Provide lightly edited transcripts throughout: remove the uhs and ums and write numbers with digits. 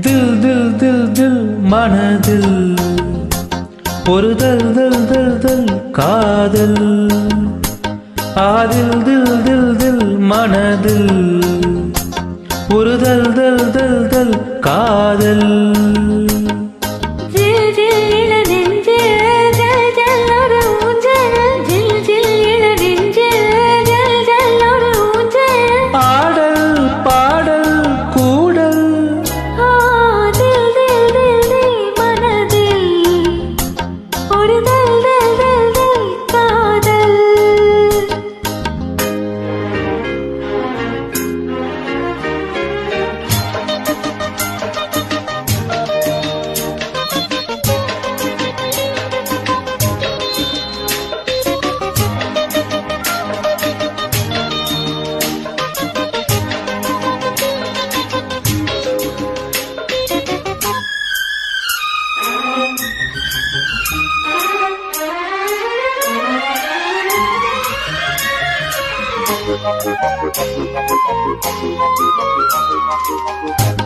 தில் தில் தில் தில் மனதில் ஒரு தல் தல் தல் தல் காதல் ஆதில் தில் தில் தில் மனதில் ஒரு தல் தல் தல் தல் காதல்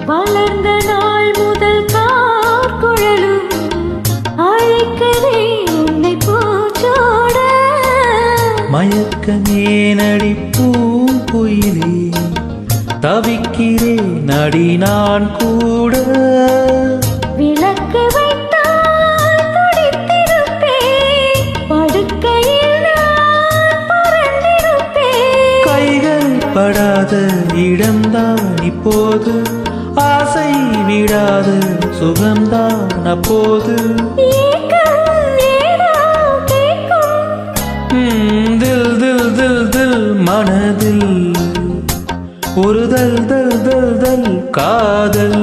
வளர்ந்த நாள் முதல் காக்குழலும் அழைக்கவே உன்னை பூச்சோட மயக்கமே நடி பூங்குயிலே தவிக்கிறேன் நடி நான் கூட விளக்கு வைத்தால் துடித்திருப்பேன் படுக்கையில் நான் பறந்திருப்பேன் கைகள் படாத இடம்தான் இப்போது ஆசை விடாத சுகம்தான் அப்போது தில் தில் தில் தில் மனதில் ஒரு தல் தல் தல் தல் காதல்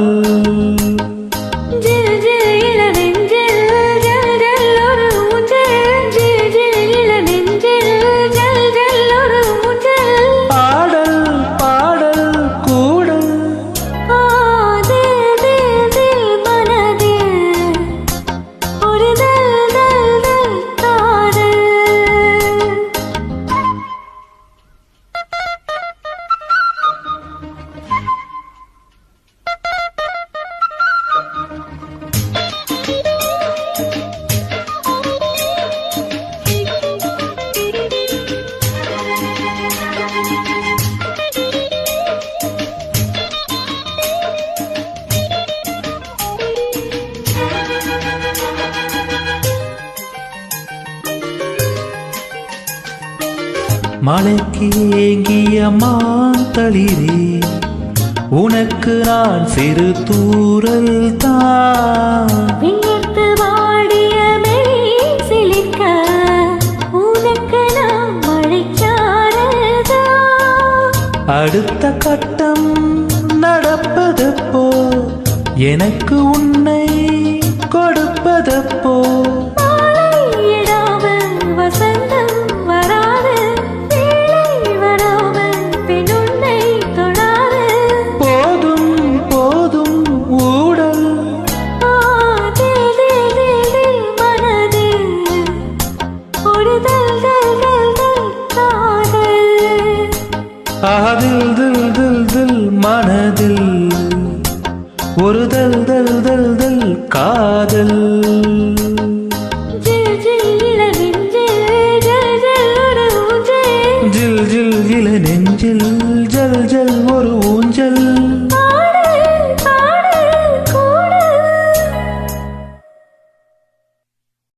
மலைக்கு ஏங்கிய மாந்தளிரே உனக்கு நான் சிறு தூரல் தான் விண்ணத்து வாடிய மெய்சிலிர்க்க உனக்கு நான் மழைச்சாரதா அடுத்த கட்டம் நடப்பதப்போ எனக்கு உன்னை கொடுப்பதப்போ ஆதில் தில் தில் தில் மனதில் ஒரு தல் தல் தல் தல் காதல் ஜில் ஜில் இள நெஞ்சில் ஜில் ஜில் இள நெஞ்சில் ஜல் ஜல் ஒரு ஊஞ்சல்